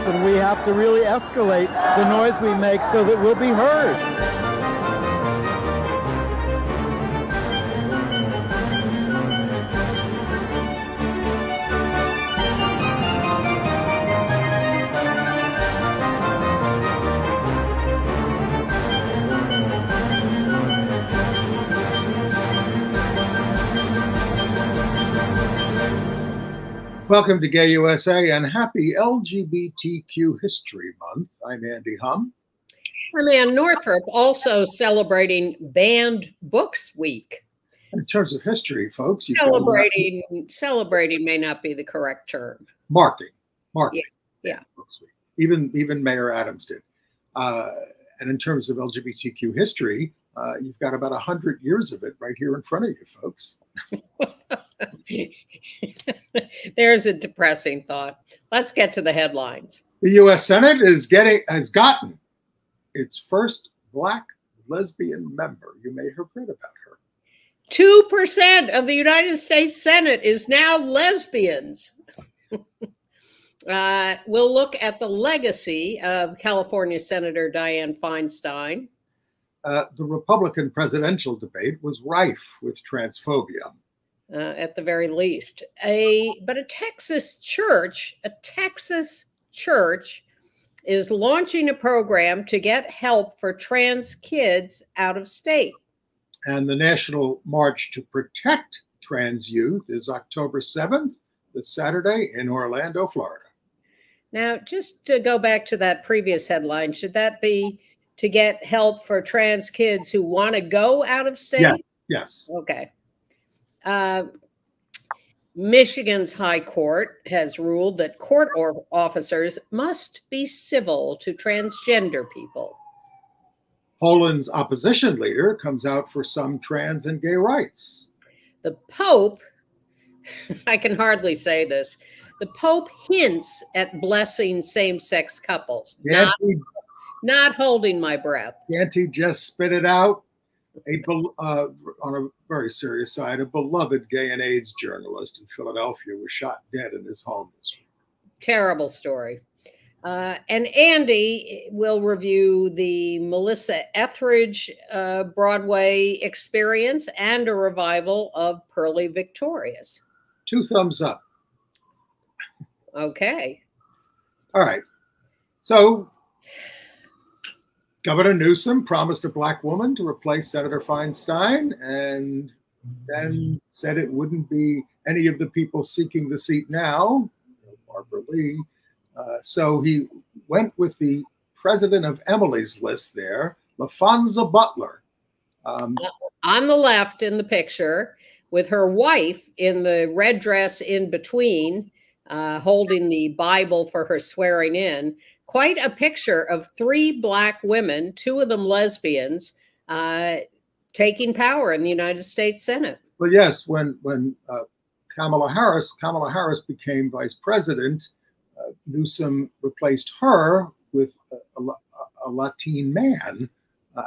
and we have to really escalate the noise we make so that we'll be heard. Welcome to Gay USA and happy LGBTQ History Month. I'm Andy Hum. I'm Ann Northrup, also celebrating Banned Books Week. In terms of history, folks, Celebrating may not be the correct term. Marking. Yeah. Books Week. Even Mayor Adams did. And in terms of LGBTQ history, you've got about 100 years of it right here in front of you, folks. There's a depressing thought. Let's get to the headlines. The U.S. Senate has gotten its first Black lesbian member. You may have read about her. 2% of the United States Senate is now lesbians. We'll look at the legacy of California Senator Dianne Feinstein. The Republican presidential debate was rife with transphobia. At the very least. But a Texas church is launching a program to get help for trans kids out of state. And the National March to Protect Trans Youth is October 7th, this Saturday in Orlando, Florida. Now, just to go back to that previous headline, should that be to get help for trans kids who want to go out of state? Yeah. Yes. Okay. Michigan's High Court has ruled that court officers must be civil to transgender people. Poland's opposition leader comes out for some trans and gay rights. The Pope, I can hardly say this, the Pope hints at blessing same-sex couples. Not holding my breath. Can't he just spit it out? On a very serious side, a beloved gay and AIDS journalist in Philadelphia was shot dead in his home this week. Terrible story. And Andy will review the Melissa Etheridge Broadway experience and a revival of Pearly Victorious. 2 thumbs up. Okay. All right. So Governor Newsom promised a Black woman to replace Senator Feinstein and then said it wouldn't be any of the people seeking the seat now, Barbara Lee. So he went with the president of Emily's list there, LaFonza Butler. On the left in the picture, with her wife in the red dress in between, holding the Bible for her swearing in. Quite a picture of 3 Black women, 2 of them lesbians, taking power in the United States Senate. Well, yes, when Kamala Harris became vice president, Newsom replaced her with a Latin man,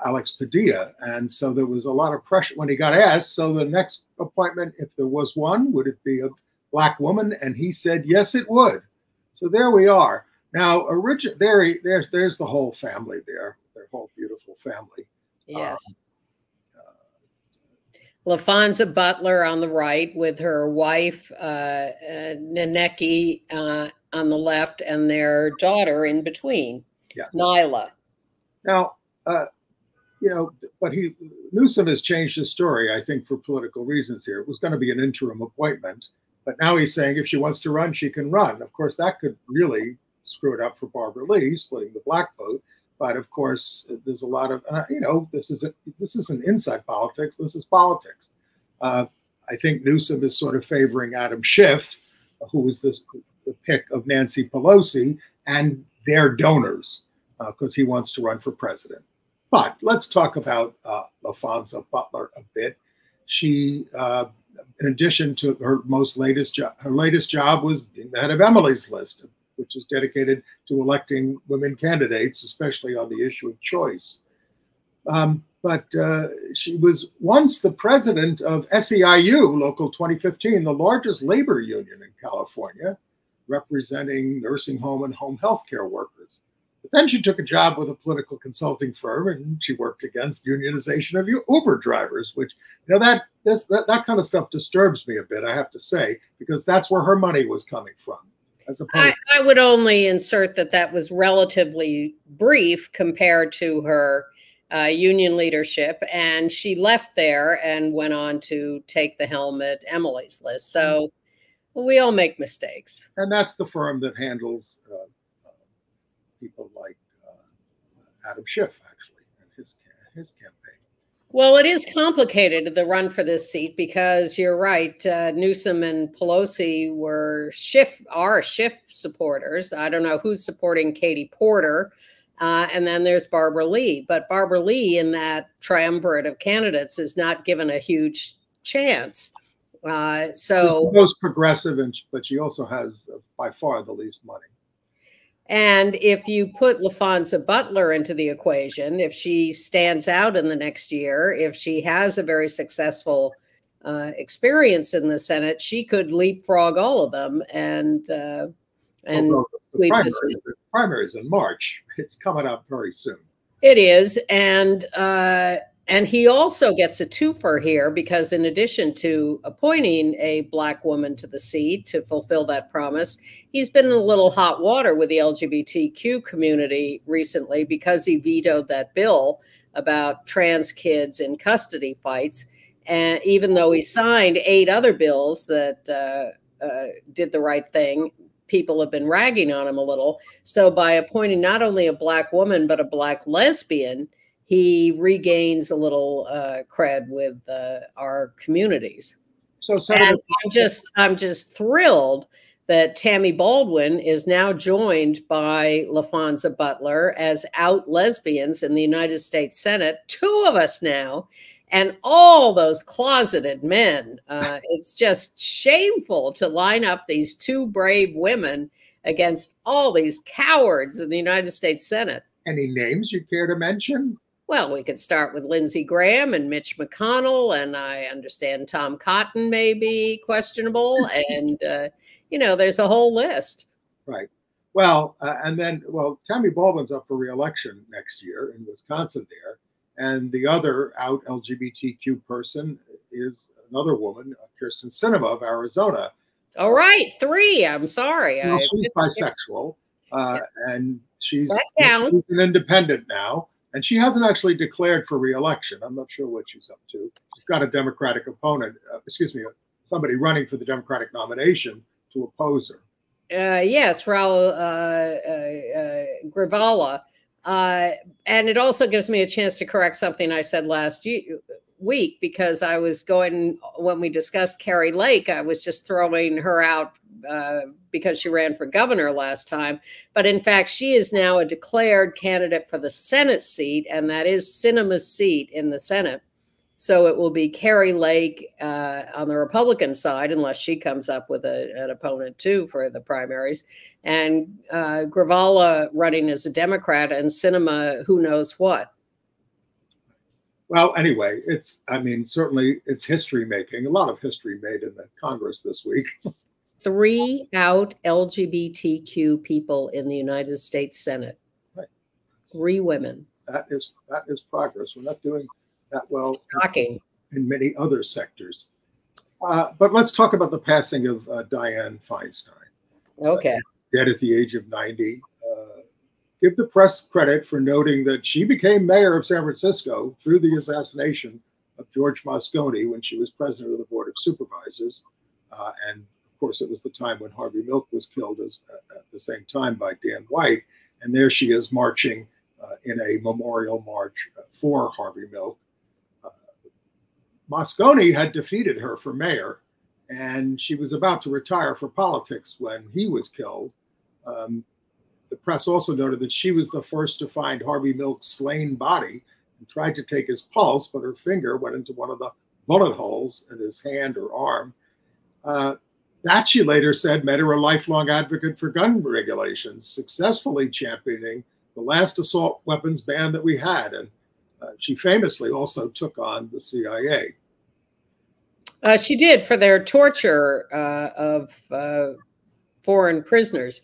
Alex Padilla. And so there was a lot of pressure when he got asked. So the next appointment, if there was one, would it be a Black woman? And he said, yes, it would. So there we are. Now, there's the whole family there, their whole beautiful family. Yes. LaFonza Butler on the right with her wife, Naneki, on the left, and their daughter in between, Nyla. Now, but Newsom has changed his story, I think, for political reasons here. It was going to be an interim appointment, but now he's saying if she wants to run, she can run. Of course, that could really screw it up for Barbara Lee, splitting the Black vote. But of course, there's a lot of, this isn't inside politics. This is politics. I think Newsom is sort of favoring Adam Schiff, who was the pick of Nancy Pelosi and their donors, because he wants to run for president. But let's talk about LaFonza Butler a bit. She, in addition to her latest job was being the head of Emily's List, which is dedicated to electing women candidates, especially on the issue of choice. But she was once the president of SEIU, Local 2015, the largest labor union in California. representing nursing home and home health care workers. But then she took a job with a political consulting firm, and she worked against unionization of Uber drivers, which, you know, that kind of stuff disturbs me a bit, I have to say, because that's where her money was coming from. As opposed I would only insert that that was relatively brief compared to her union leadership, and she left there and went on to take the helm at Emily's List. So we all make mistakes. And that's the firm that handles people like Adam Schiff, actually, and his campaign. Well, it is complicated, the run for this seat, because you're right. Newsom and Pelosi are Schiff supporters. I don't know who's supporting Katie Porter. And then there's Barbara Lee. But Barbara Lee, in that triumvirate of candidates, is not given a huge chance. So she's the most progressive, but she also has by far the least money. And if you put LaFonza Butler into the equation, if she stands out in the next year, if she has a very successful experience in the Senate, she could leapfrog all of them and sweep the Senate. The primaries in March. It's coming up very soon. It is, and he also gets a twofer here, because in addition to appointing a Black woman to the seat to fulfill that promise, he's been in a little hot water with the LGBTQ community recently because he vetoed that bill about trans kids in custody fights. And even though he signed 8 other bills that did the right thing, people have been ragging on him a little. So by appointing not only a Black woman, but a Black lesbian, he regains a little cred with our communities. So Senator, I'm just thrilled that Tammy Baldwin is now joined by LaFonza Butler as out lesbians in the United States Senate. 2 of us now, and all those closeted men. It's just shameful to line up these 2 brave women against all these cowards in the United States Senate. Any names you care to mention? Well, we could start with Lindsey Graham and Mitch McConnell, and I understand Tom Cotton may be questionable, and, you know, there's a whole list. Right. Well, Tammy Baldwin's up for re-election next year in Wisconsin there, and the other out LGBTQ person is another woman, Kirsten Sinema of Arizona. All right, 3. I'm sorry. Well, she's bisexual, and she's an independent now. And she hasn't actually declared for re-election. I'm not sure what she's up to. She's got a Democratic opponent, somebody running for the Democratic nomination to oppose her. Yes, Raul Grivala. And it also gives me a chance to correct something I said last week, because I was when we discussed Carrie Lake, I was just throwing her out because she ran for governor last time. But in fact, she is now a declared candidate for the Senate seat, and that is Sinema's seat in the Senate. So it will be Carrie Lake on the Republican side, unless she comes up with an opponent too for the primaries, and Grivala running as a Democrat, and Sinema who knows what. Well, anyway, certainly it's history making. A lot of history made in the Congress this week. 3 out LGBTQ people in the United States Senate. Right. 3 women. That is progress. We're not doing that well Shocking. In many other sectors. But let's talk about the passing of Dianne Feinstein. Okay. Dead at the age of 90. Give the press credit for noting that she became mayor of San Francisco through the assassination of George Moscone when she was president of the Board of Supervisors. And of course, it was the time when Harvey Milk was killed at the same time by Dan White. And there she is marching in a memorial march for Harvey Milk. Moscone had defeated her for mayor, and she was about to retire for politics when he was killed. The press also noted that she was the first to find Harvey Milk's slain body and tried to take his pulse, but her finger went into one of the bullet holes in his hand or arm. That, she later said, made her a lifelong advocate for gun regulations, successfully championing the last assault weapons ban that we had. And she famously also took on the CIA. She did, for their torture of foreign prisoners.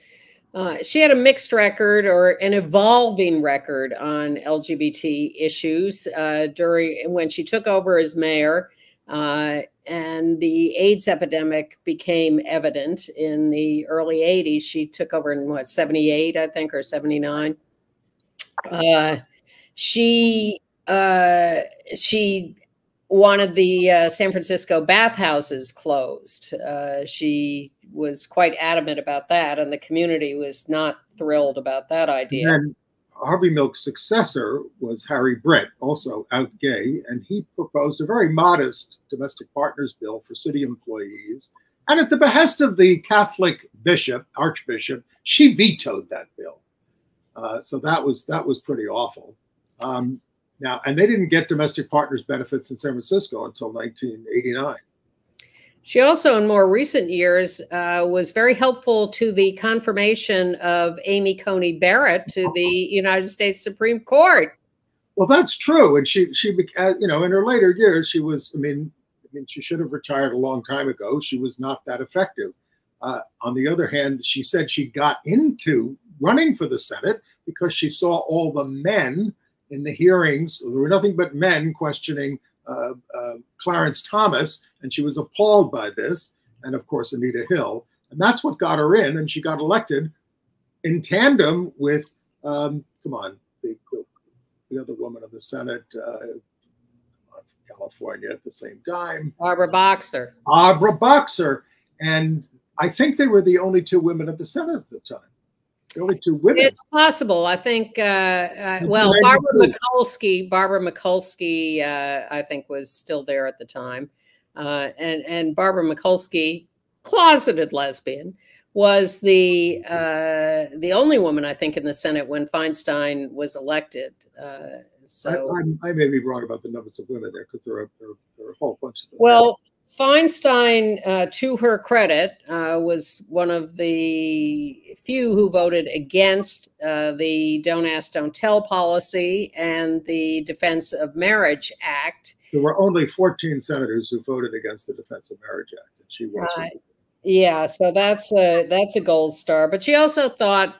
She had a mixed record, or an evolving record, on LGBT issues when she took over as mayor, and the AIDS epidemic became evident in the early 80s. She took over in, what, 78, I think, or 79. She wanted the San Francisco bathhouses closed. She was quite adamant about that, and the community was not thrilled about that idea. And then Harvey Milk's successor was Harry Britt, also out gay, and he proposed a very modest domestic partners bill for city employees. And at the behest of the Catholic archbishop, she vetoed that bill. So that was pretty awful. Now, and they didn't get domestic partners benefits in San Francisco until 1989. She also, in more recent years, was very helpful to the confirmation of Amy Coney Barrett to the United States Supreme Court. Well, that's true. And she, you know, in her later years, she was, I mean, she should have retired a long time ago. She was not that effective. On the other hand, she said she got into running for the Senate because she saw all the men in the hearings. There were nothing but men questioning Clarence Thomas, and she was appalled by this, and of course Anita Hill, and that's what got her in, and she got elected in tandem with the other woman of the Senate, California at the same time, Barbara Boxer. And I think they were the only two women at the Senate at the time. The only two women. It's possible. I think, well, Barbara Mikulski, I think, was still there at the time. And Barbara Mikulski, closeted lesbian, was the only woman, I think, in the Senate when Feinstein was elected. So I may be wrong about the numbers of women there, because there are a whole bunch of them. Well, Feinstein, to her credit, was one of the few who voted against the Don't Ask, Don't Tell policy and the Defense of Marriage Act. There were only 14 senators who voted against the Defense of Marriage Act, and she was. Yeah, so that's a gold star. But she also thought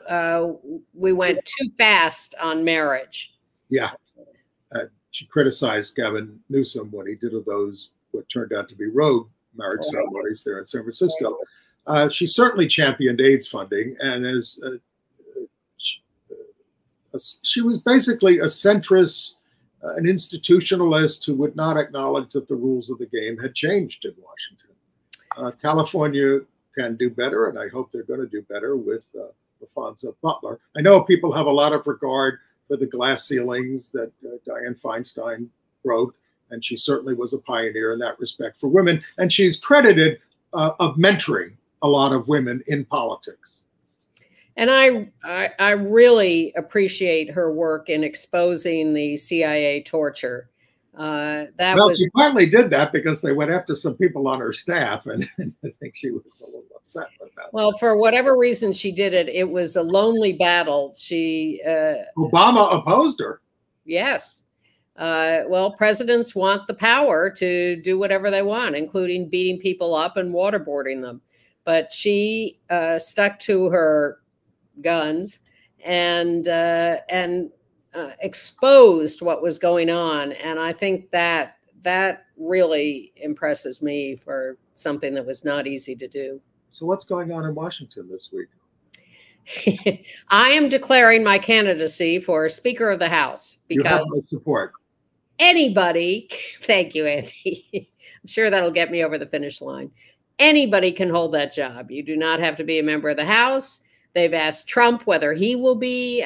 we went too fast on marriage. Yeah, she criticized Gavin Newsom when he did those what turned out to be rogue marriage ceremonies there in San Francisco. She certainly championed AIDS funding, and she was basically a centrist, an institutionalist who would not acknowledge that the rules of the game had changed in Washington. California can do better, and I hope they're going to do better with LaFonza Butler. I know people have a lot of regard for the glass ceilings that Dianne Feinstein broke, and she certainly was a pioneer in that respect for women. And she's credited of mentoring a lot of women in politics. And I really appreciate her work in exposing the CIA torture. She partly did that because they went after some people on her staff, and I think she was a little upset with that. Well, for whatever reason she did it, it was a lonely battle. Obama opposed her. Yes. Well, presidents want the power to do whatever they want, including beating people up and waterboarding them. But she stuck to her guns and exposed what was going on. And I think that really impresses me for something that was not easy to do. So what's going on in Washington this week? I am declaring my candidacy for Speaker of the House because you have my support. Anybody, thank you, Andy. I'm sure that'll get me over the finish line. Anybody can hold that job. You do not have to be a member of the House. They've asked Trump whether he will be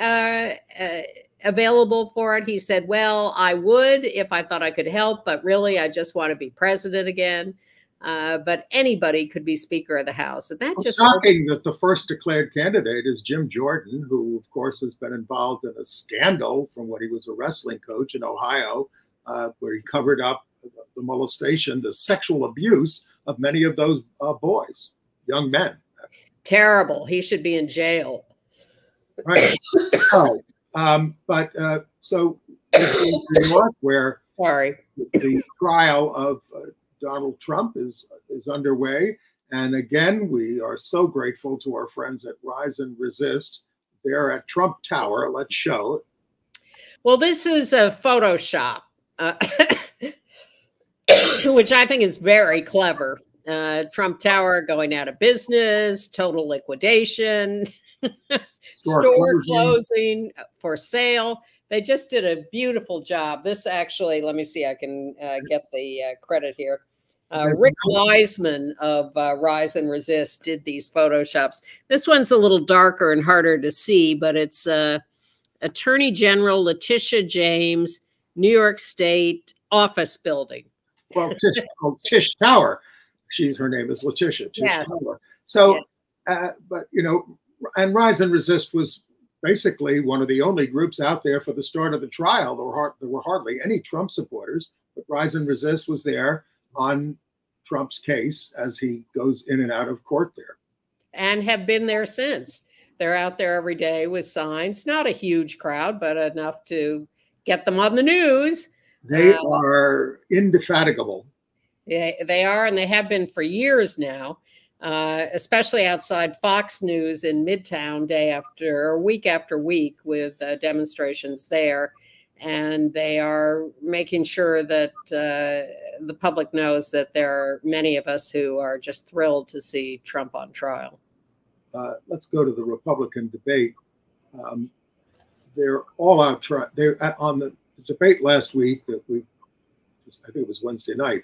available for it. He said, well, I would if I thought I could help, but really I just want to be president again. But anybody could be Speaker of the House. And that's just shocking that the first declared candidate is Jim Jordan, who of course has been involved in a scandal from when he was a wrestling coach in Ohio, where he covered up the molestation, the sexual abuse of many of those boys, young men. Terrible. He should be in jail. Right. So in New York, where the trial of Donald Trump is underway, And again, we are so grateful to our friends at Rise and Resist. They're at Trump Tower. Let's show it. Well, this is a Photoshop, which I think is very clever. Trump Tower going out of business, total liquidation, store closing, for sale. They just did a beautiful job. This actually, let me see, I can get the credit here. Rick Wiseman of Rise and Resist did these Photoshops. This one's a little darker and harder to see, but it's Attorney General Letitia James, New York State office building. Well, Tish Tower. Her name is Letitia. Tish Tower. So, yes. But, you know, and Rise and Resist was basically one of the only groups out there for the start of the trial. There were hardly any Trump supporters, but Rise and Resist was there on Trump's case as he goes in and out of court there. And have been there since. They're out there every day with signs, not a huge crowd, but enough to get them on the news. They are indefatigable. Yeah, they are, and they have been for years now, especially outside Fox News in Midtown week after week with demonstrations there. And they are making sure that the public knows that there are many of us who are just thrilled to see Trump on trial. Let's go to the Republican debate. They're all out. On the debate last week I think it was Wednesday night.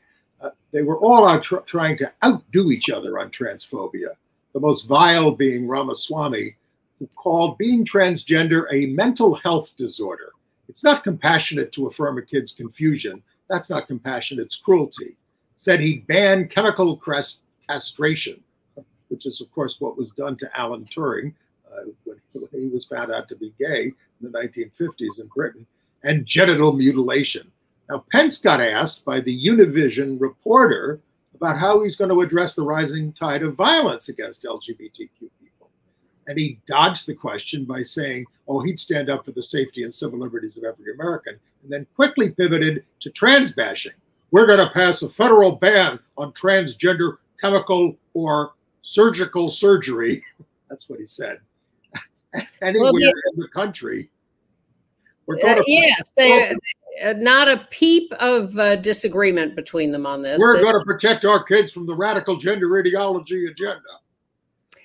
They were all out trying to outdo each other on transphobia. The most vile being Ramaswamy, who called being transgender a mental health disorder. It's not compassionate to affirm a kid's confusion. That's not compassion, it's cruelty. Said he'd ban chemical castration, which is, of course, what was done to Alan Turing when he was found out to be gay in the 1950s in Britain, and genital mutilation. Now, Pence got asked by the Univision reporter about how he's going to address the rising tide of violence against LGBTQ people. And he dodged the question by saying, oh, he'd stand up for the safety and civil liberties of every American, and then quickly pivoted to trans bashing. We're going to pass a federal ban on transgender chemical or surgical surgery. That's what he said. Anywhere in the country. We're going to not a peep of disagreement between them on this. We're going to protect our kids from the radical gender ideology agenda.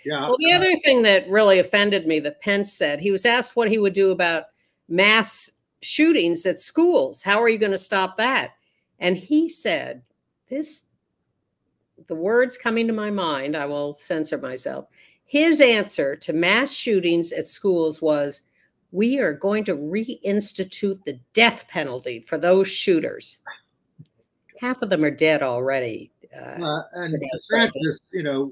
Yeah. Well, the other thing that really offended me that Pence said, he was asked what he would do about mass shootings at schools. How are you going to stop that? And he said, the words coming to my mind, I will censor myself. His answer to mass shootings at schools was, we are going to reinstitute the death penalty for those shooters. Half of them are dead already. And DeSantis, you know,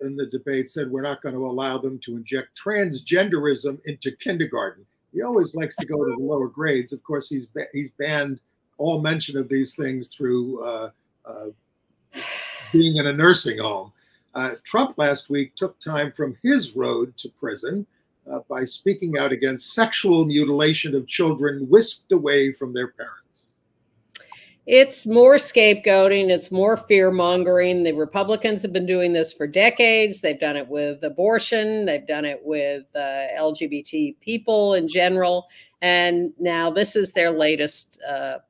in the debate said, we're not going to allow them to inject transgenderism into kindergarten. He always likes to go to the lower grades. Of course, he's banned all mention of these things through being in a nursing home. Trump last week took time from his road to prison by speaking out against sexual mutilation of children whisked away from their parents. It's more scapegoating. It's more fear mongering. The Republicans have been doing this for decades. They've done it with abortion. They've done it with LGBT people in general. And now this is their latest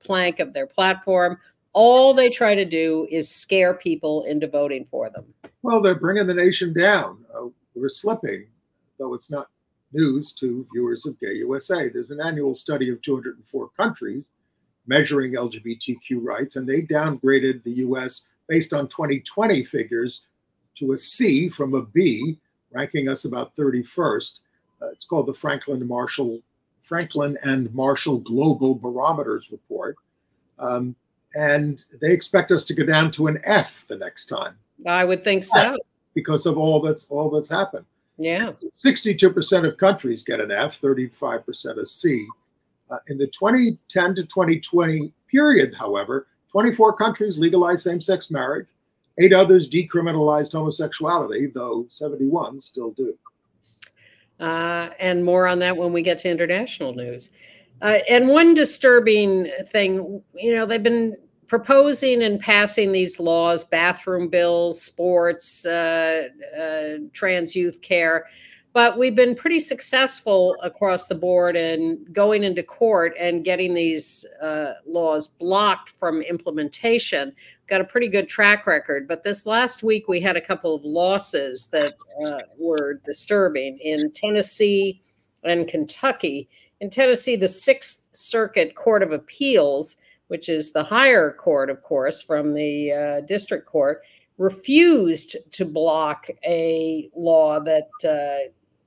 plank of their platform. All they try to do is scare people into voting for them. Well, they're bringing the nation down. We're slipping, though it's not news to viewers of Gay USA. There's an annual study of 204 countries measuring LGBTQ rights, and they downgraded the U.S. based on 2020 figures to a C from a B, ranking us about 31st. It's called the Franklin and Marshall Global Barometers Report. And they expect us to go down to an F the next time. I would think so. Because of all that's happened. Yeah. 62% of countries get an F, 35% a C. In the 2010 to 2020 period, however, 24 countries legalized same-sex marriage. 8 others decriminalized homosexuality, though 71 still do. And more on that when we get to international news. And one disturbing thing, you know, they've been proposing and passing these laws, bathroom bills, sports, trans youth care. But we've been pretty successful across the board in going into court and getting these laws blocked from implementation. Got a pretty good track record. But this last week, we had a couple of losses that were disturbing in Tennessee and Kentucky. In Tennessee, the Sixth Circuit Court of Appeals, which is the higher court, of course, from the district court, refused to block a law that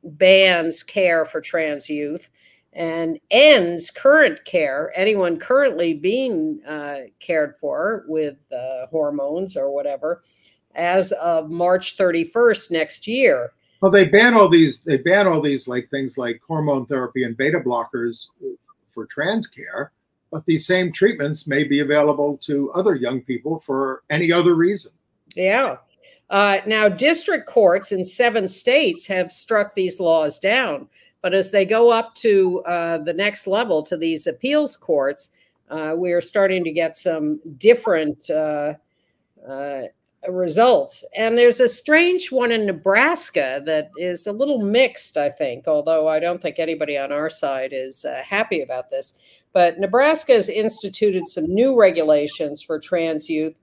bans care for trans youth and ends current care, anyone currently being cared for with hormones or whatever, as of March 31st next year. Well, they ban all these like things like hormone therapy and beta blockers for trans care, but these same treatments may be available to other young people for any other reason. Yeah. Now, district courts in 7 states have struck these laws down. But as they go up to the next level, to these appeals courts, we are starting to get some different results. And there's a strange one in Nebraska that is a little mixed, I think, although I don't think anybody on our side is happy about this. But Nebraska has instituted some new regulations for trans youth.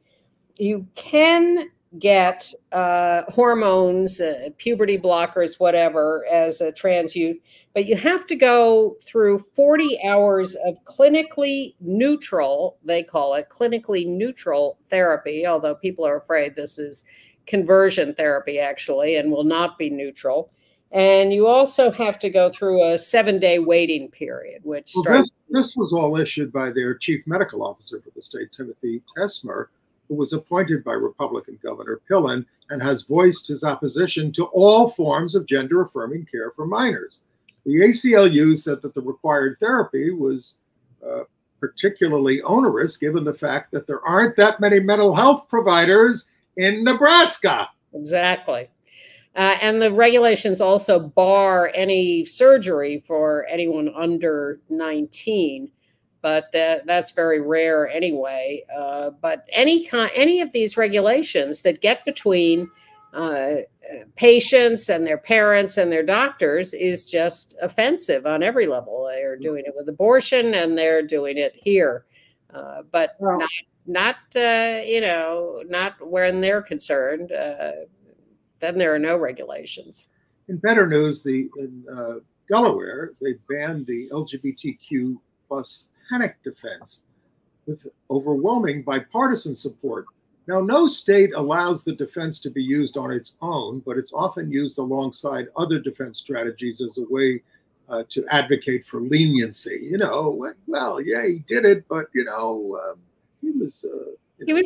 You can get hormones, puberty blockers, whatever, as a trans youth, but you have to go through 40 hours of clinically neutral, they call it clinically neutral therapy, although people are afraid this is conversion therapy actually and will not be neutral. And you also have to go through a 7-day waiting period, which this was all issued by their chief medical officer for the state, Timothy Tesmer, who was appointed by Republican Governor Pillen and has voiced his opposition to all forms of gender-affirming care for minors. The ACLU said that the required therapy was particularly onerous, given the fact that there aren't that many mental health providers in Nebraska. Exactly. And the regulations also bar any surgery for anyone under 19. But that's very rare anyway. But any of these regulations that get between patients and their parents and their doctors is just offensive on every level. They're doing it with abortion, and they're doing it here, but not when they're concerned. Then there are no regulations. In better news, in Delaware, they banned the LGBTQ plus panic defense with overwhelming bipartisan support. Now, no state allows the defense to be used on its own, but it's often used alongside other defense strategies as a way to advocate for leniency. Well, yeah, he did it, but he was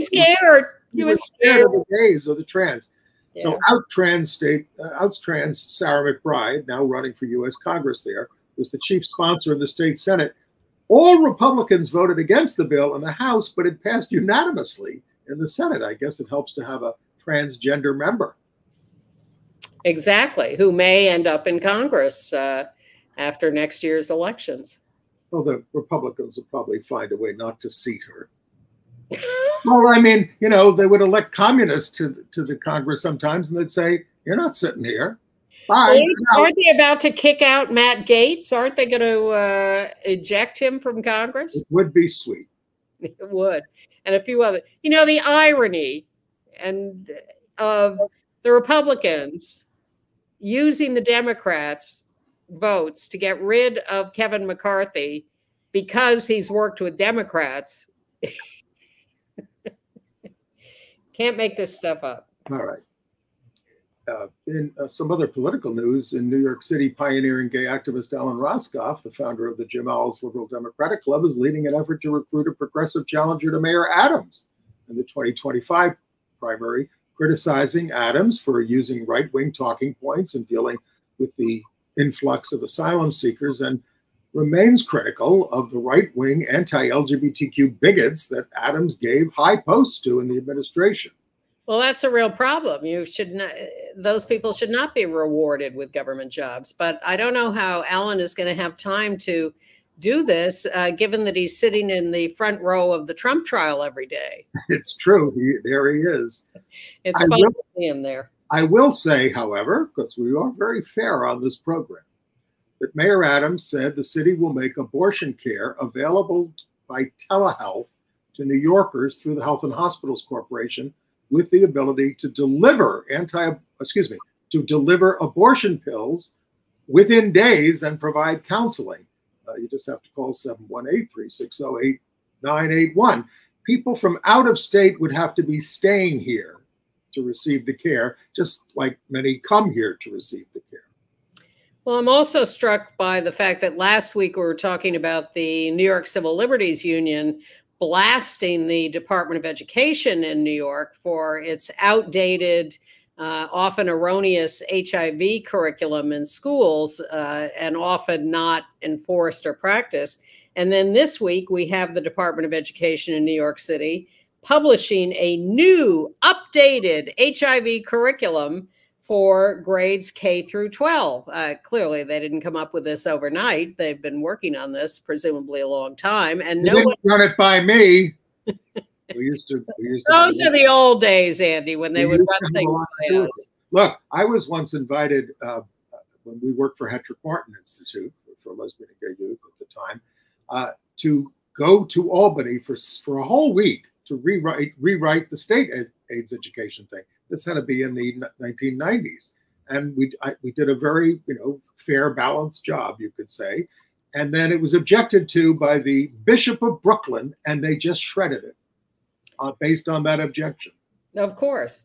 scared. He was scared of the gays or the trans. Yeah. So out trans Sarah McBride, now running for U.S. Congress there, was the chief sponsor in the state Senate. All Republicans voted against the bill in the House, but it passed unanimously in the Senate. I guess it helps to have a transgender member. Exactly, who may end up in Congress after next year's elections. Well, the Republicans will probably find a way not to seat her. Well, I mean, they would elect communists to the Congress sometimes, and they'd say, "You're not sitting here." Bye. Aren't they about to kick out Matt Gaetz? Aren't they going to eject him from Congress? It would be sweet. It would. And a few other, the irony of the Republicans using the Democrats' votes to get rid of Kevin McCarthy because he's worked with Democrats. Can't make this stuff up. All right. In some other political news, in New York City, pioneering gay activist Alan Roscoff, the founder of the Jim Owls Liberal Democratic Club, is leading an effort to recruit a progressive challenger to Mayor Adams in the 2025 primary, criticizing Adams for using right-wing talking points and dealing with the influx of asylum seekers, and remains critical of the right-wing anti-LGBTQ bigots that Adams gave high posts to in the administration. Well, that's a real problem. Those people should not be rewarded with government jobs. But I don't know how Alan is going to have time to do this, given that he's sitting in the front row of the Trump trial every day. It's true. There he is. It's fun to see him there. I will say, however, because we are very fair on this program, that Mayor Adams said the city will make abortion care available by telehealth to New Yorkers through the Health and Hospitals Corporation, with the ability to deliver abortion pills within days and provide counseling. You just have to call 718-360-8981. People from out of state would have to be staying here to receive the care, just like many come here to receive the care. Well, I'm also struck by the fact that last week we were talking about the New York Civil Liberties Union blasting the Department of Education in New York for its outdated, often erroneous HIV curriculum in schools, and often not enforced or practiced. And then this week we have the Department of Education in New York City publishing a new updated HIV curriculum for grades K through 12. Clearly, they didn't come up with this overnight. They've been working on this presumably a long time, and no one run it by me. We used to Those are the old days, Andy, when they would run things by us. Look, I was once invited when we worked for Hetrick Martin Institute for Lesbian and Gay Youth at the time to go to Albany for a whole week to rewrite the state AIDS education thing. This had to be in the 1990s, and we did a very fair, balanced job, you could say. And then it was objected to by the Bishop of Brooklyn, and they just shredded it based on that objection. Of course.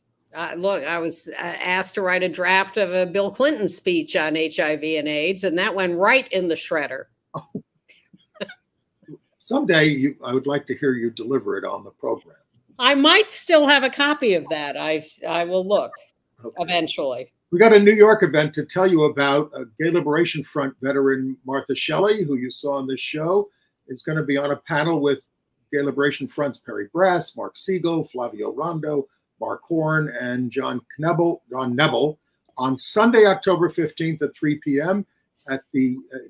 Look, I was asked to write a draft of a Bill Clinton speech on HIV and AIDS, and that went right in the shredder. Someday I would like to hear you deliver it on the program. I might still have a copy of that. I will look eventually. We got a New York event to tell you about. Gay Liberation Front veteran Martha Shelley, who you saw on this show, is going to be on a panel with Gay Liberation Front's Perry Brass, Mark Siegel, Flavio Rondo, Mark Horn, and John Nebel on Sunday, October 15th at 3 p.m. It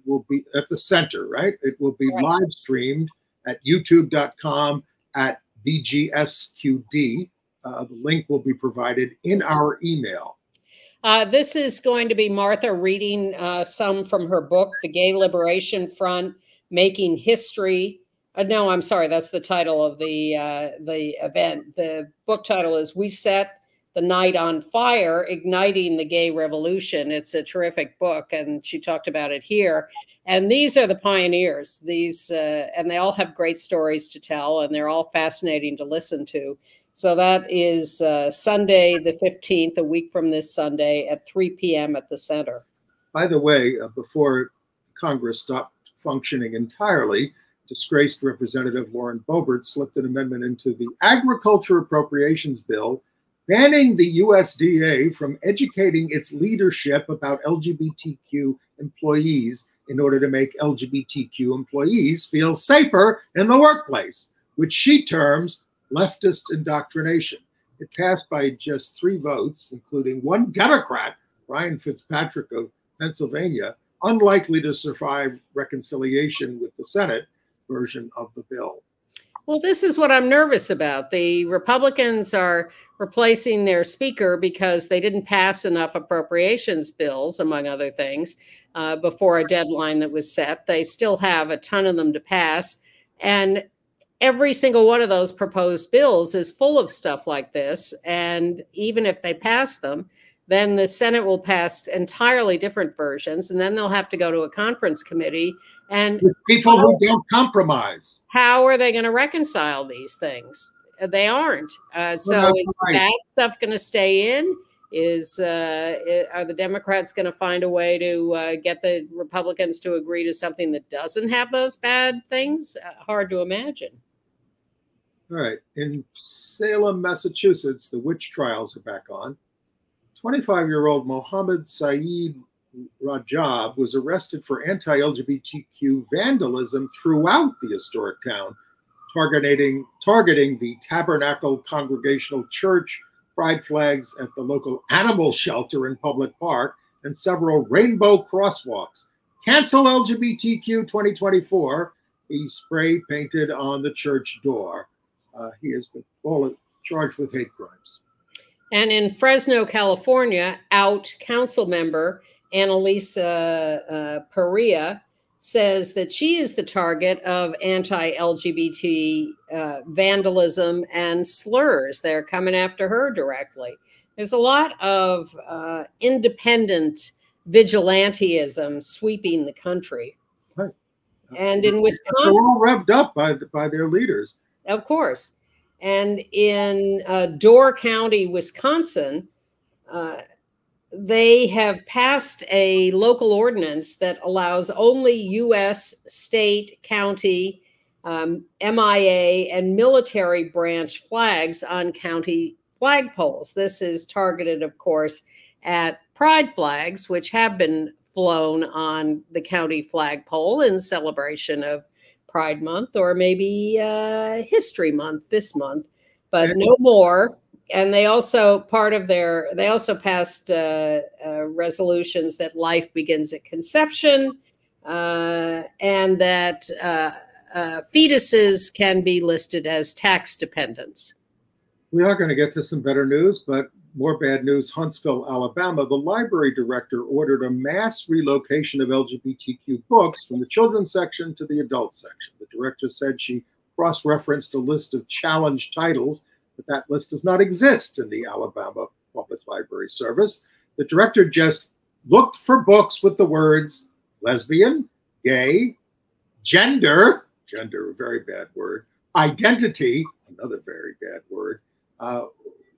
will be at the center, right? It will be live streamed at youtube.com at BGSQD. The link will be provided in our email. This is going to be Martha reading some from her book, The Gay Liberation Front, Making History. No, I'm sorry, that's the title of the event. The book title is We Set the Night on Fire, Igniting the Gay Revolution. It's a terrific book, and she talked about it here. And these are the pioneers. And they all have great stories to tell, and they're all fascinating to listen to. So that is Sunday, the 15th, a week from this Sunday at 3 p.m. at the center. By the way, before Congress stopped functioning entirely, disgraced Representative Lauren Boebert slipped an amendment into the Agriculture Appropriations Bill, banning the USDA from educating its leadership about LGBTQ employees in order to make LGBTQ employees feel safer in the workplace, which she terms leftist indoctrination. It passed by just 3 votes, including one Democrat, Ryan Fitzpatrick of Pennsylvania, unlikely to survive reconciliation with the Senate version of the bill. Well, this is what I'm nervous about. The Republicans are replacing their speaker because they didn't pass enough appropriations bills, among other things, before a deadline that was set. They still have a ton of them to pass. And every single one of those proposed bills is full of stuff like this. And even if they pass them, then the Senate will pass entirely different versions. And then they'll have to go to a conference committee. And with people who don't compromise. How are they going to reconcile these things? They aren't. So is that stuff going to stay in? Are the Democrats going to find a way to get the Republicans to agree to something that doesn't have those bad things? Hard to imagine. All right. In Salem, Massachusetts, the witch trials are back on. 25-year-old Mohammed Saeed Rajab was arrested for anti-LGBTQ vandalism throughout the historic town, targeting the Tabernacle Congregational Church, pride flags at the local animal shelter in Public Park, and several rainbow crosswalks. Cancel LGBTQ 2024. He spray painted on the church door. He has been charged with hate crimes. And in Fresno, California, out council member Annalisa Perea says that she is the target of anti-LGBT vandalism and slurs. They're coming after her directly. There's a lot of independent vigilantism sweeping the country. Right. And in Wisconsin, they're all revved up by their leaders. Of course. And in Door County, Wisconsin, they have passed a local ordinance that allows only U.S., state, county, MIA, and military branch flags on county flagpoles. This is targeted, of course, at pride flags, which have been flown on the county flagpole in celebration of Pride Month, or maybe History Month this month, but no more. And they also passed resolutions that life begins at conception, and that fetuses can be listed as tax dependents. We are going to get to some better news, but more bad news. Huntsville, Alabama, the library director ordered a mass relocation of LGBTQ books from the children's section to the adult section. The director said she cross-referenced a list of challenged titles, but that list does not exist in the Alabama Public Library Service. The director just looked for books with the words lesbian, gay, gender, a very bad word, identity, another very bad word.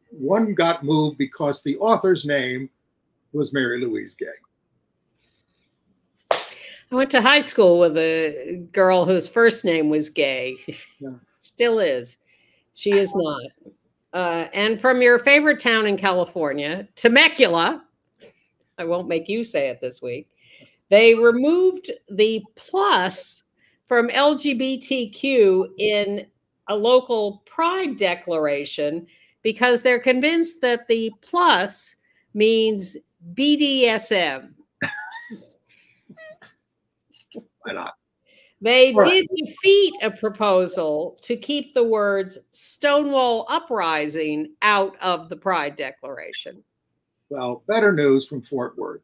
One got moved because the author's name was Mary Louise Gay. I went to high school with a girl whose first name was Gay. Yeah. Still is. She is not. And from your favorite town in California, Temecula, I won't make you say it this week, they removed the plus from LGBTQ in a local pride declaration because they're convinced that the plus means BDSM. Why not? They did defeat a proposal to keep the words Stonewall Uprising out of the Pride Declaration. Well, better news from Fort Worth.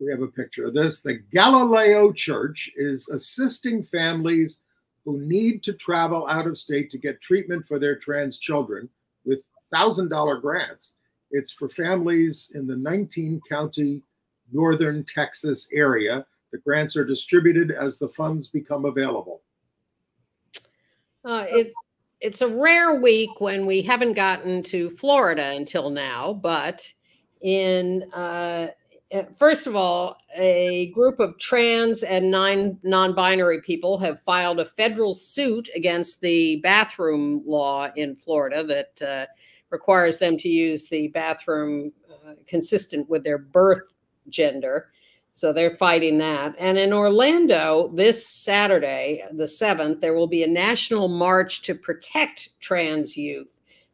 We have a picture of this. The Galileo Church is assisting families who need to travel out of state to get treatment for their trans children with $1,000 grants. It's for families in the 19-county northern Texas area. The grants are distributed as the funds become available. It's a rare week when we haven't gotten to Florida until now, but first of all, a group of trans and non-binary people have filed a federal suit against the bathroom law in Florida that requires them to use the bathroom consistent with their birth gender. So they're fighting that. And in Orlando, this Saturday, the 7th, there will be a national march to protect trans youth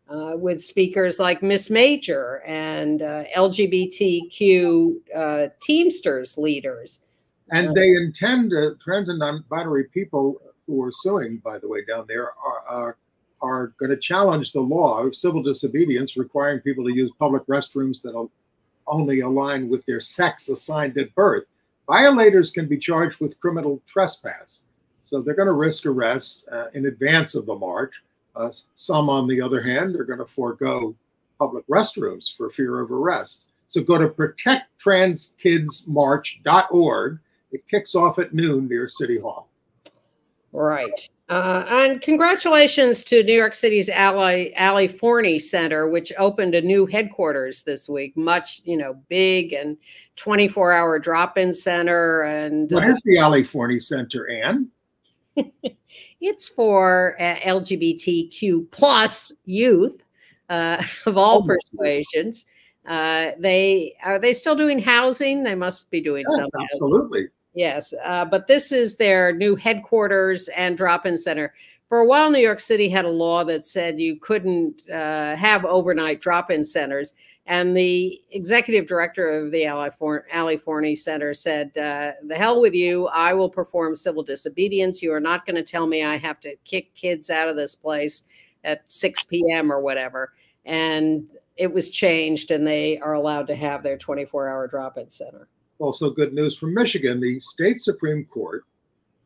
with speakers like Miss Major and LGBTQ Teamsters leaders. And they intend, trans and non-binary people who are suing, by the way, down there are going to challenge the law of civil disobedience requiring people to use public restrooms that only align with their sex assigned at birth. Violators can be charged with criminal trespass. So they're going to risk arrest in advance of the march. Some, on the other hand, are going to forego public restrooms for fear of arrest. So go to protecttranskidsmarch.org. It kicks off at noon near City Hall. Right. And congratulations to New York City's Ali Forney Center, which opened a new headquarters this week. Much, big and 24-hour drop-in center. And what is the Ali Forney Center, Anne? It's for LGBTQ plus youth of all persuasions. Are they still doing housing? They must be doing something. Absolutely. Yes, but this is their new headquarters and drop-in center. For a while, New York City had a law that said you couldn't have overnight drop-in centers. And the executive director of the Ali Forney Center said, the hell with you. I will perform civil disobedience. You are not going to tell me I have to kick kids out of this place at 6 p.m. or whatever. And it was changed, and they are allowed to have their 24-hour drop-in center. Also good news from Michigan. The state Supreme Court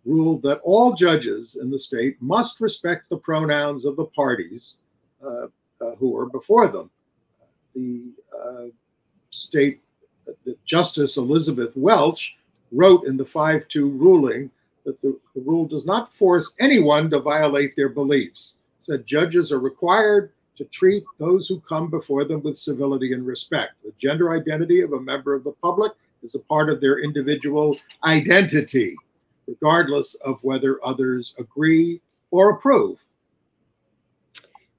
ruled that all judges in the state must respect the pronouns of the parties who are before them. The state Justice Elizabeth Welch wrote in the 5-2 ruling that the rule does not force anyone to violate their beliefs. Said judges are required to treat those who come before them with civility and respect. The gender identity of a member of the public is a part of their individual identity, regardless of whether others agree or approve.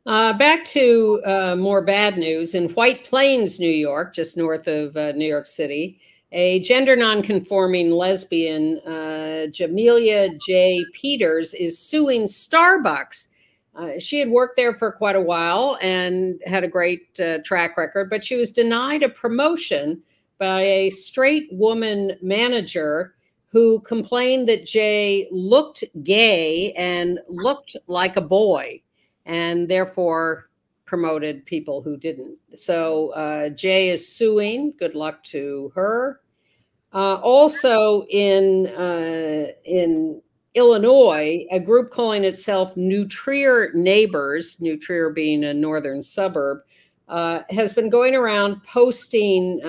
Back to more bad news. In White Plains, New York, just north of New York City, a gender nonconforming lesbian, Jamelia J. Peters, is suing Starbucks. She had worked there for quite a while and had a great track record, but she was denied a promotion by a straight woman manager who complained that Jay looked gay and looked like a boy, and therefore promoted people who didn't. So Jay is suing. Good luck to her. Also in Illinois, a group calling itself New Trier Neighbors, New Trier being a northern suburb, has been going around posting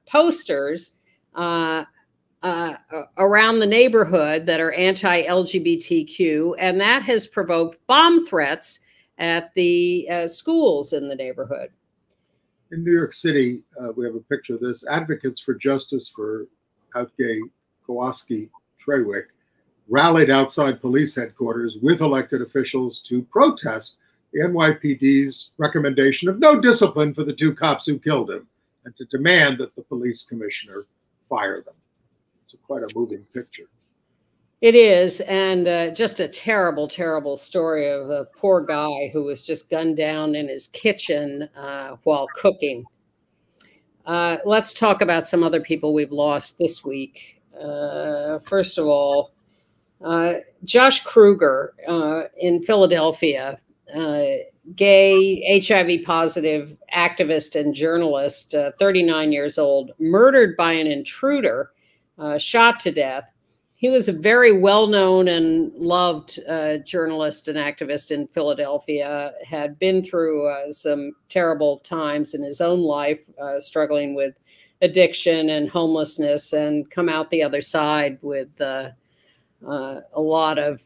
posters around the neighborhood that are anti-LGBTQ, and that has provoked bomb threats at the schools in the neighborhood. In New York City, we have a picture of this. Advocates for justice for out gay Kowalski Trewick rallied outside police headquarters with elected officials to protest the NYPD's recommendation of no discipline for the 2 cops who killed him, and to demand that the police commissioner fire them. It's quite a moving picture. It is, and just a terrible, terrible story of a poor guy who was just gunned down in his kitchen while cooking. Let's talk about some other people we've lost this week. First of all, Josh Kruger in Philadelphia, gay, HIV positive activist and journalist, 39 years old, murdered by an intruder, shot to death. He was a very well-known and loved journalist and activist in Philadelphia, had been through some terrible times in his own life, struggling with addiction and homelessness, and come out the other side with a lot of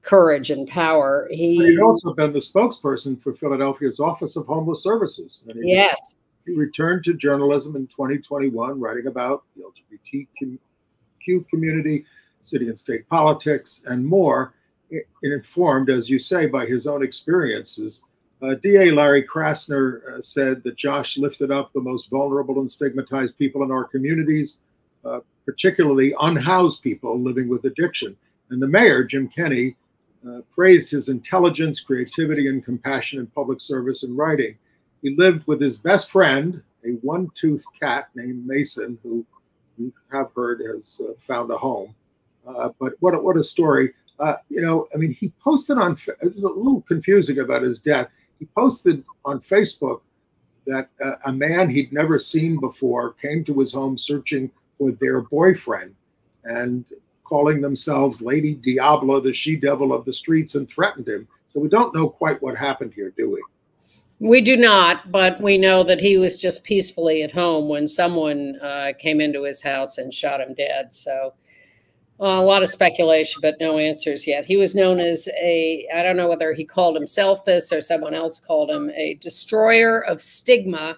courage and power. He'd also been the spokesperson for Philadelphia's Office of Homeless Services. Yes. He returned to journalism in 2021, writing about the LGBTQ community, city and state politics, and more, informed, as you say, by his own experiences. DA Larry Krasner said that Josh lifted up the most vulnerable and stigmatized people in our communities, particularly unhoused people living with addiction. And the mayor, Jim Kenney, praised his intelligence, creativity, and compassion in public service and writing. He lived with his best friend, a one-toothed cat named Mason, who you have heard has found a home. But what a story. You know, I mean, he posted on, it's a little confusing about his death. He posted on Facebook that a man he'd never seen before came to his home searching for their boyfriend and calling themselves Lady Diablo, the she-devil of the streets, and threatened him. So we don't know quite what happened here, do we? We do not, but we know that he was just peacefully at home when someone came into his house and shot him dead. So a lot of speculation, but no answers yet. He was known as I don't know whether he called himself this or someone else called him, a destroyer of stigma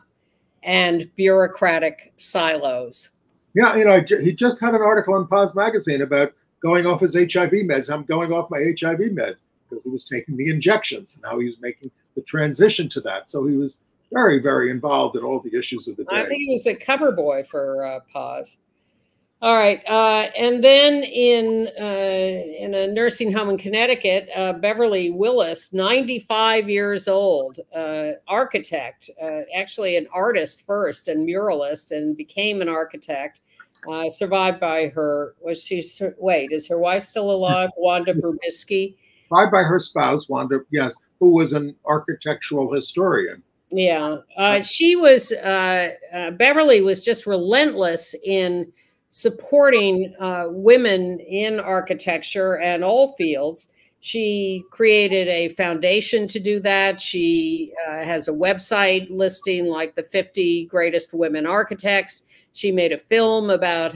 and bureaucratic silos. Yeah, you know, he just had an article in Paz Magazine about going off his HIV meds. I'm going off my HIV meds because he was taking the injections and how he was making the transition to that. So he was very, very involved in all the issues of the day. I think he was a cover boy for Paz. All right, and then in a nursing home in Connecticut, Beverly Willis, 95 years old, architect, actually an artist first and muralist, and became an architect. Survived by her. Wait, is her wife still alive? Wanda Brubisky. Survived by her spouse, Wanda. Yes, who was an architectural historian. Yeah, she was. Beverly was just relentless in supporting women in architecture and all fields. She created a foundation to do that. She has a website listing like the 50 greatest women architects. She made a film about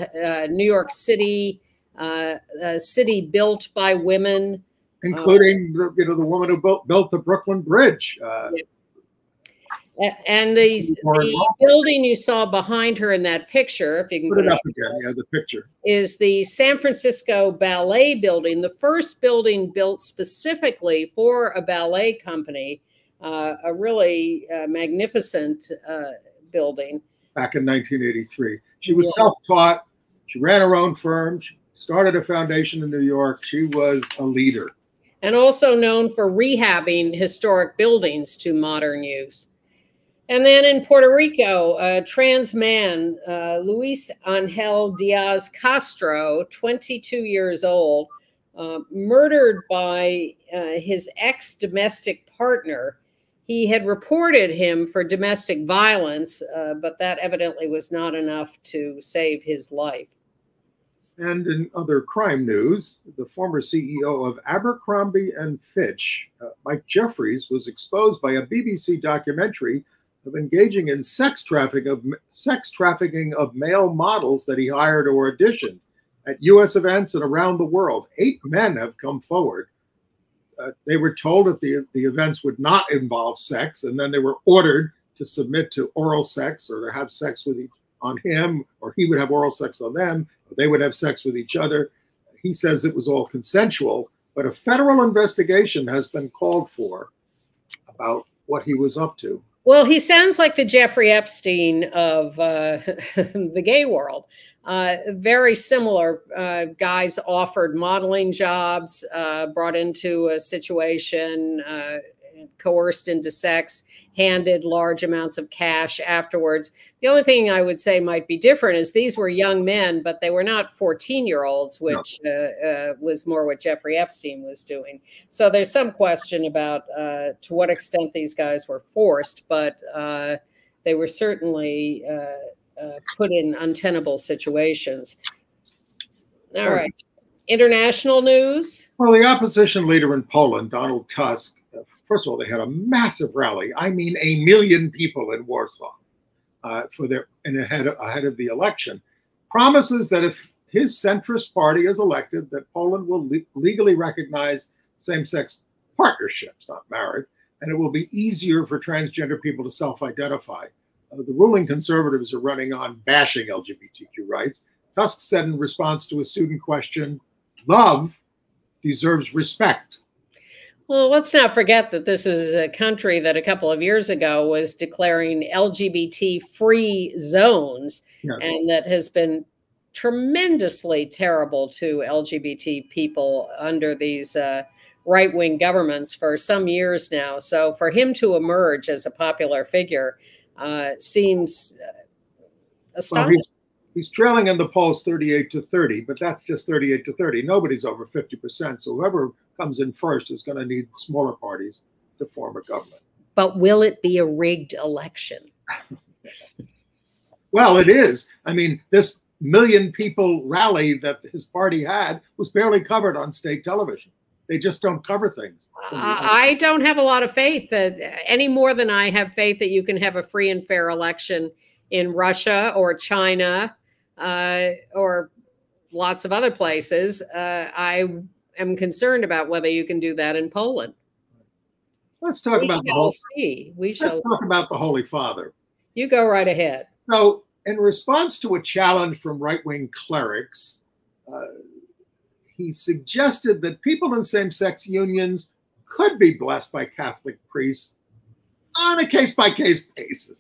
New York City, a city built by women, including the woman who built the Brooklyn Bridge. Yeah. And the building you saw behind her in that picture, if you can put it up again, yeah, the picture, is the San Francisco Ballet Building, the first building built specifically for a ballet company, a really magnificent building. Back in 1983. She was self-taught. She ran her own firm. She started a foundation in New York. She was a leader. And also known for rehabbing historic buildings to modern use. And then in Puerto Rico, a trans man, Luis Angel Diaz Castro, 22 years old, murdered by his ex-domestic partner. He had reported him for domestic violence, but that evidently was not enough to save his life. And in other crime news, the former CEO of Abercrombie and Fitch, Mike Jeffries, was exposed by a BBC documentary of engaging in sex trafficking of male models that he hired or auditioned at U.S. events and around the world. 8 men have come forward. They were told that the events would not involve sex, and then they were ordered to submit to oral sex or to have sex with on him, or he would have oral sex on them, or they would have sex with each other. He says it was all consensual, but a federal investigation has been called for about what he was up to. Well, he sounds like the Jeffrey Epstein of the gay world. Very similar. Guys offered modeling jobs, brought into a situation, coerced into sex, handed large amounts of cash afterwards. The only thing I would say might be different is these were young men, but they were not 14-year-olds, which was more what Jeffrey Epstein was doing. So there's some question about to what extent these guys were forced, but they were certainly put in untenable situations. All right. International news. Well, the opposition leader in Poland, Donald Tusk, first of all, they had a massive rally. I mean, 1 million people in Warsaw ahead of the election. Promises that if his centrist party is elected, that Poland will legally recognize same-sex partnerships, not marriage, and it will be easier for transgender people to self-identify. The ruling conservatives are running on bashing LGBTQ rights. Tusk said in response to a student question, "Love deserves respect." Well, let's not forget that this is a country that a couple of years ago was declaring LGBT-free zones, yes, and that has been tremendously terrible to LGBT people under these right-wing governments for some years now. So for him to emerge as a popular figure seems astonishing. Well, he's trailing in the polls 38-30, but that's just 38-30. Nobody's over 50%. So whoever comes in first is going to need smaller parties to form a government. But will it be a rigged election? Well, it is. I mean, this 1 million people rally that his party had was barely covered on state television. They just don't cover things. I don't have a lot of faith that any more than I have faith that you can have a free and fair election in Russia or China or lots of other places. I am concerned about whether you can do that in Poland. Let's talk about the Holy Father. You go right ahead. So, in response to a challenge from right-wing clerics, he suggested that people in same-sex unions could be blessed by Catholic priests on a case-by-case basis.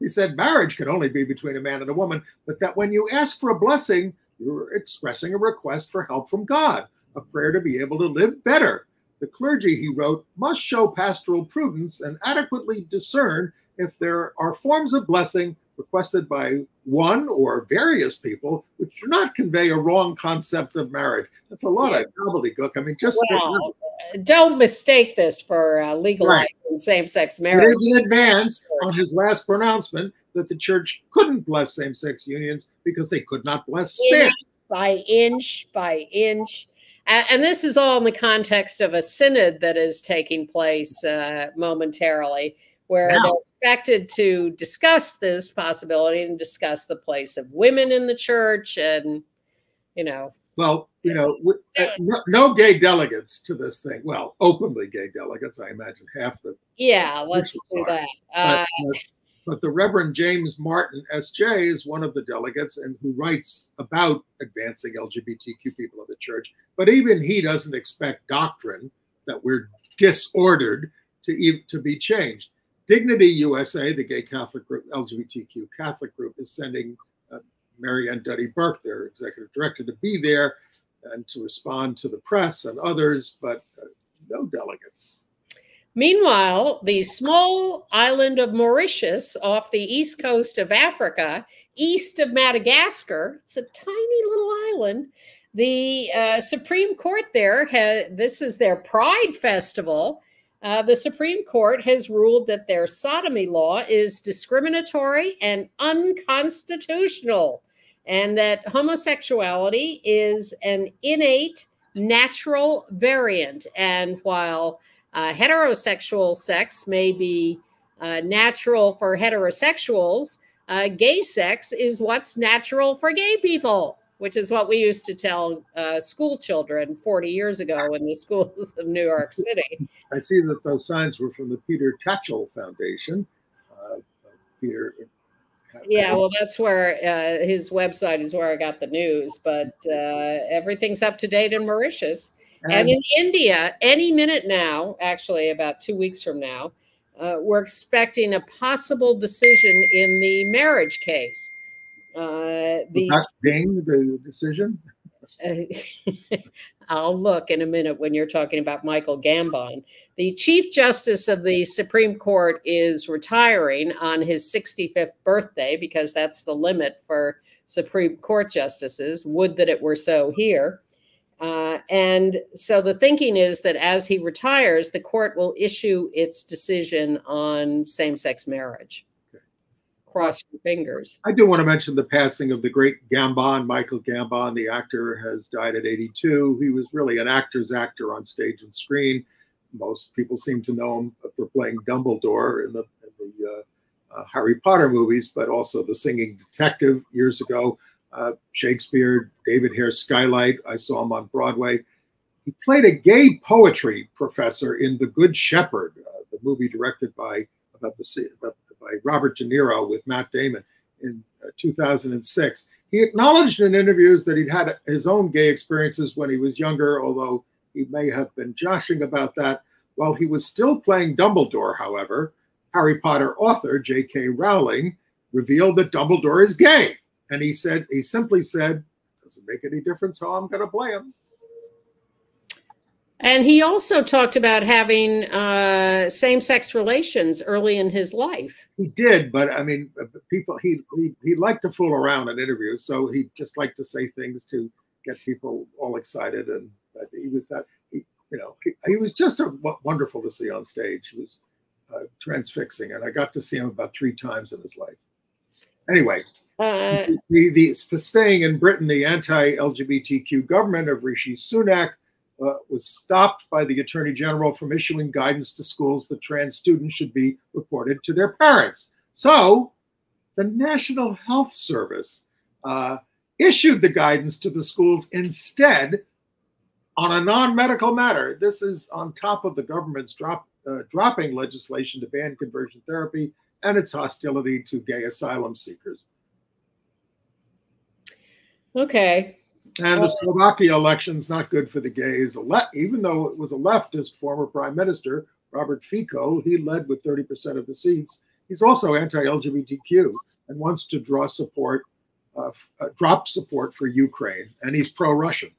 He said marriage could only be between a man and a woman, but that when you ask for a blessing, You're expressing a request for help from God, a prayer to be able to live better. The clergy, he wrote, must show pastoral prudence and adequately discern if there are forms of blessing requested by one or various people which do not convey a wrong concept of marriage. That's a lot of gobbledygook. I mean, just don't mistake this for legalizing same-sex marriage. It is an advance on his last pronouncement that the church couldn't bless same-sex unions because they could not bless sin. Inch by inch. And this is all in the context of a synod that is taking place momentarily, where they're expected to discuss this possibility and discuss the place of women in the church and, Well, no gay delegates to this thing. Well, openly gay delegates, I imagine half the. Yeah, let's do that. But the Reverend James Martin, S.J., is one of the delegates and who writes about advancing LGBTQ people in the church. But even he doesn't expect doctrine that we're disordered to be changed. Dignity USA, the gay Catholic group, LGBTQ Catholic group, is sending Marianne Duddy Burke, their executive director, to be there and to respond to the press and others, but no delegates. Meanwhile, the small island of Mauritius off the east coast of Africa, east of Madagascar, it's a tiny little island. The Supreme Court there, this is their Pride Festival. The Supreme Court has ruled that their sodomy law is discriminatory and unconstitutional, and that homosexuality is an innate, natural variant. And while heterosexual sex may be natural for heterosexuals, gay sex is what's natural for gay people, which is what we used to tell school children 40 years ago in the schools of New York City. I see that those signs were from the Peter Tatchell Foundation. Peter. Yeah, well, that's where his website is where I got the news, but everything's up to date in Mauritius. And in India, any minute now, actually about 2 weeks from now, we're expecting a possible decision in the marriage case. Was that Ding, the decision? I'll look in a minute when you're talking about Michael Gambon. The Chief Justice of the Supreme Court is retiring on his 65th birthday because that's the limit for Supreme Court justices. Would that it were so here. And so the thinking is that as he retires, the court will issue its decision on same-sex marriage. Cross your fingers. I do want to mention the passing of the great Gambon. Michael Gambon, the actor, has died at 82. He was really an actor's actor on stage and screen. Most people seem to know him for playing Dumbledore in the Harry Potter movies, but also the singing detective years ago. Shakespeare, David Hare's Skylight. I saw him on Broadway. He played a gay poetry professor in The Good Shepherd, the movie directed by Robert De Niro with Matt Damon in 2006. He acknowledged in interviews that he'd had his own gay experiences when he was younger, although he may have been joshing about that. While he was still playing Dumbledore, however, Harry Potter author J.K. Rowling revealed that Dumbledore is gay. And he simply said, doesn't make any difference how I'm going to play him. And he also talked about having same-sex relations early in his life. He did, but I mean, he liked to fool around in interviews, so he just liked to say things to get people all excited. And he was just wonderful to see on stage. He was transfixing, and I got to see him about 3 times in his life. Anyway. Staying in Britain, the anti-LGBTQ government of Rishi Sunak was stopped by the Attorney General from issuing guidance to schools that trans students should be reported to their parents. So the National Health Service issued the guidance to the schools instead on a non-medical matter. This is on top of the government's dropping legislation to ban conversion therapy and its hostility to gay asylum seekers. Okay. And the Slovakia election's not good for the gays. Even though it was a leftist former prime minister, Robert Fico, he led with 30% of the seats. He's also anti-LGBTQ and wants to draw support dropped support for Ukraine, and he's pro-Russian.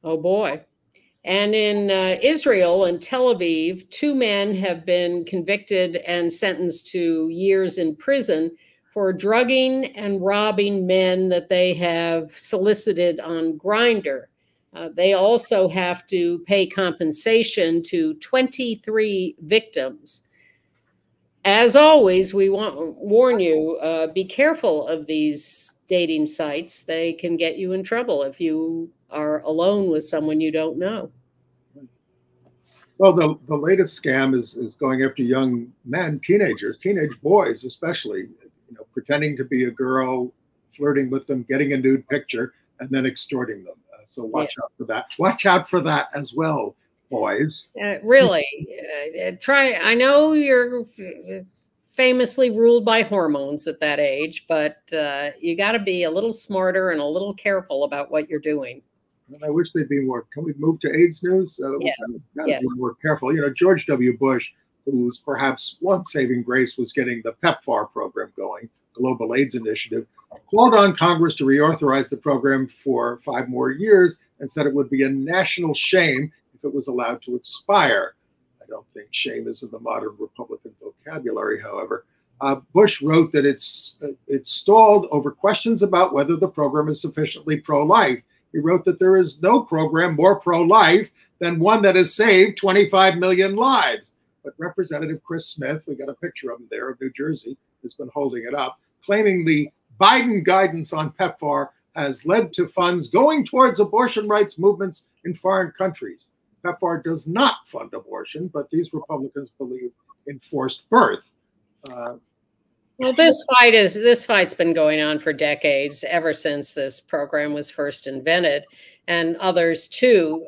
Oh boy. And in Israel and Tel Aviv, 2 men have been convicted and sentenced to years in prison for drugging and robbing men that they have solicited on Grindr. They also have to pay compensation to 23 victims. As always, we warn you, be careful of these dating sites. They can get you in trouble if you are alone with someone you don't know. Well, the latest scam is going after young men, teenagers, teenage boys especially, pretending to be a girl, flirting with them, getting a nude picture, and then extorting them. So watch out for that. Watch out for that as well, boys. Really, I know you're famously ruled by hormones at that age, but you got to be a little smarter and a little careful about what you're doing. And I wish they'd be more. Can we move to AIDS news? Yes. Be more careful. George W. Bush, whose perhaps one saving grace was getting the PEPFAR program going, Global AIDS Initiative, called on Congress to reauthorize the program for 5 more years and said it would be a national shame if it was allowed to expire. I don't think shame is in the modern Republican vocabulary, however. Bush wrote that it's stalled over questions about whether the program is sufficiently pro-life. He wrote that there is no program more pro-life than one that has saved 25 million lives. But Representative Chris Smith, we got a picture of him there, of New Jersey, has been holding it up, claiming the Biden guidance on PEPFAR has led to funds going towards abortion rights movements in foreign countries. PEPFAR does not fund abortion, but these Republicans believe in forced birth. Well, this fight's been going on for decades, ever since this program was first invented, and others too.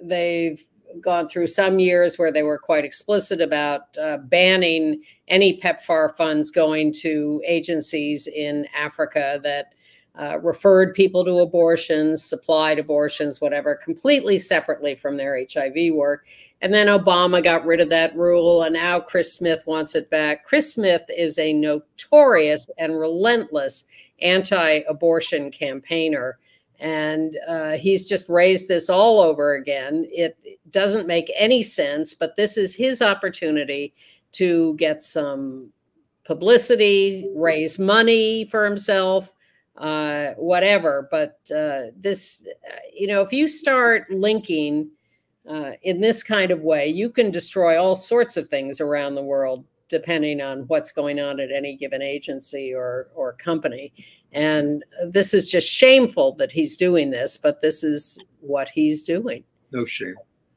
They've gone through some years where they were quite explicit about banning any PEPFAR funds going to agencies in Africa that referred people to abortions, supplied abortions, whatever, completely separately from their HIV work. And then Obama got rid of that rule, and now Chris Smith wants it back. Chris Smith is a notorious and relentless anti-abortion campaigner, and he's just raised this all over again. It doesn't make any sense, but this is his opportunity to get some publicity, raise money for himself, whatever. But this, if you start linking in this kind of way, you can destroy all sorts of things around the world, depending on what's going on at any given agency or company. And this is just shameful that he's doing this, but this is what he's doing. No shame.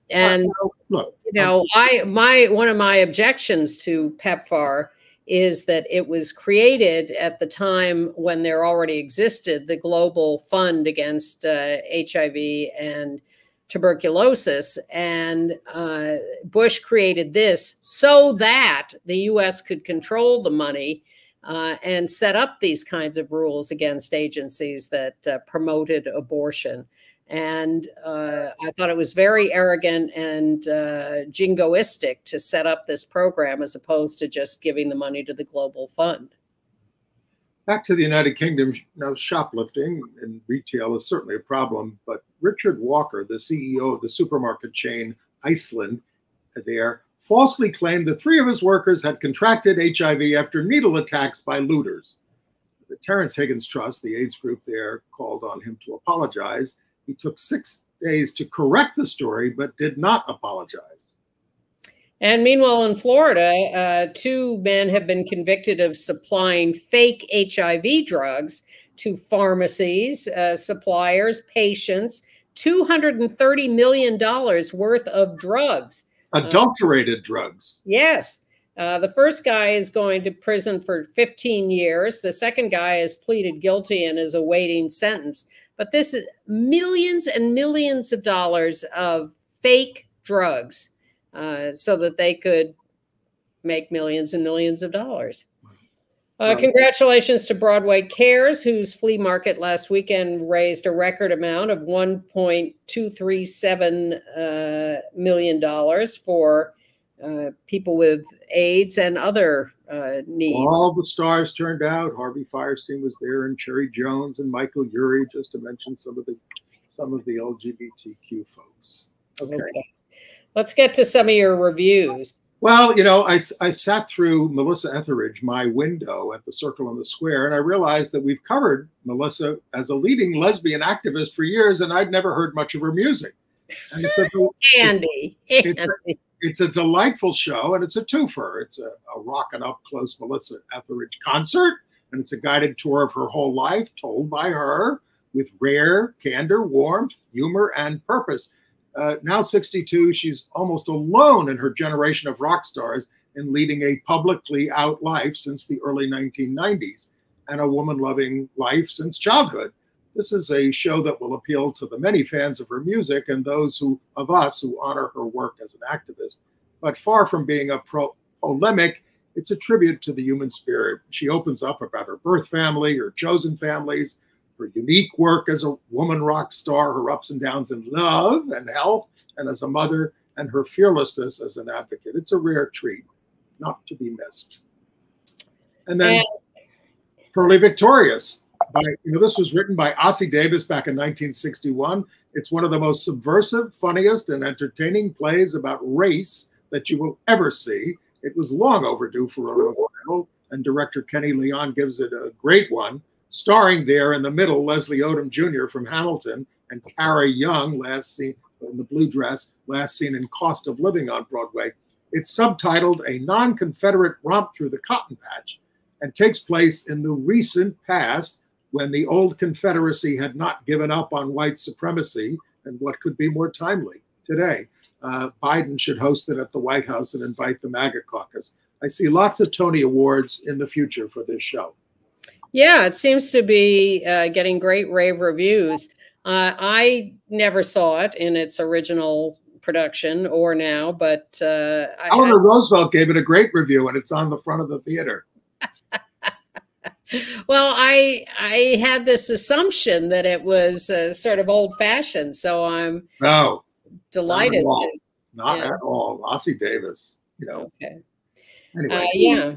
And look, one of my objections to PEPFAR is that it was created at the time when there already existed the Global Fund against HIV and tuberculosis, and Bush created this so that the U.S. could control the money and set up these kinds of rules against agencies that promoted abortion. And I thought it was very arrogant and jingoistic to set up this program as opposed to just giving the money to the Global Fund. Back to the United Kingdom, now shoplifting in retail is certainly a problem, but Richard Walker, the CEO of the supermarket chain Iceland there, falsely claimed that 3 of his workers had contracted HIV after needle attacks by looters. The Terrence Higgins Trust, the AIDS group there, called on him to apologize. He took 6 days to correct the story, but did not apologize. And meanwhile, in Florida, 2 men have been convicted of supplying fake HIV drugs to pharmacies, suppliers, patients, $230 million worth of drugs. Adulterated drugs. Yes. The first guy is going to prison for 15 years. The second guy has pleaded guilty and is awaiting sentence. But this is millions and millions of dollars of fake drugs so that they could make millions and millions of dollars. Congratulations to Broadway Cares, whose flea market last weekend raised a record amount of $1.237 million for people with AIDS and other needs. All the stars turned out. Harvey Fierstein was there, and Cherry Jones and Michael Urie, just to mention some of the LGBTQ folks. Okay. Let's get to some of your reviews. Well, you know, I sat through Melissa Etheridge, My Window, at the Circle and the Square, and I realized that we've covered Melissa as a leading lesbian activist for years, and I'd never heard much of her music. And it's a delightful show, and it's a twofer. It's a rockin' up close Melissa Etheridge concert, and it's a guided tour of her whole life, told by her with rare candor, warmth, humor, and purpose. Now 62, she's almost alone in her generation of rock stars in leading a publicly out life since the early 1990s, and a woman loving life since childhood. This is a show that will appeal to the many fans of her music and those of us who honor her work as an activist. But far from being a polemic, it's a tribute to the human spirit. She opens up about her birth family, her chosen families, her unique work as a woman rock star, her ups and downs in love and health, and as a mother, and her fearlessness as an advocate. It's a rare treat, not to be missed. And then Pearly Victorious. This was written by Ossie Davis back in 1961. It's one of the most subversive, funniest, and entertaining plays about race that you will ever see. It was long overdue for a revival, and director Kenny Leon gives it a great one, starring there in the middle Leslie Odom Jr. from Hamilton and Cara Young, last seen in the blue dress, last seen in Cost of Living on Broadway. It's subtitled A Non-Confederate Romp Through the Cotton Patch, and takes place in the recent past when the old Confederacy had not given up on white supremacy, and what could be more timely today. Biden should host it at the White House and invite the MAGA caucus. I see lots of Tony Awards in the future for this show. Yeah, it seems to be getting great rave reviews. I never saw it in its original production or now, but Eleanor Roosevelt gave it a great review, and it's on the front of the theater. Well, I had this assumption that it was sort of old-fashioned, so I'm delighted. Not at all. Ossie Davis, you know. Okay. Anyway. Yeah.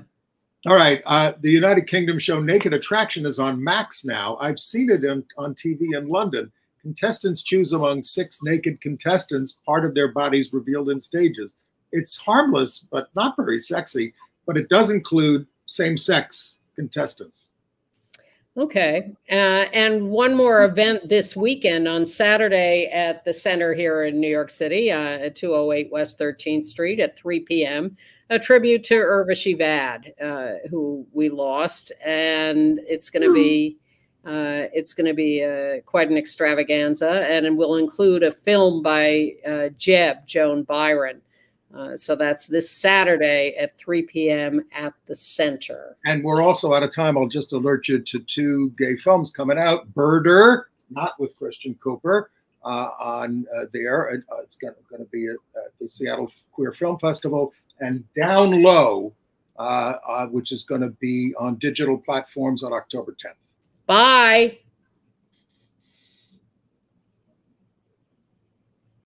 All right. The United Kingdom show Naked Attraction is on Max now. I've seen it on TV in London. Contestants choose among 6 naked contestants, part of their bodies revealed in stages. It's harmless, but not very sexy, but it does include same-sex contestants. Okay. And one more event this weekend on Saturday at the center here in New York City, at 208 West 13th Street at 3 p.m., a tribute to Urvashi Vad, who we lost. And it's going to be quite an extravaganza, and it will include a film by Joan Byron. So that's this Saturday at 3 p.m. at the center. And we're also out of time. I'll just alert you to 2 gay films coming out. Birder, not with Christian Cooper, on there. It's going to be at the Seattle Queer Film Festival. And Down Low, which is going to be on digital platforms on October 10th. Bye.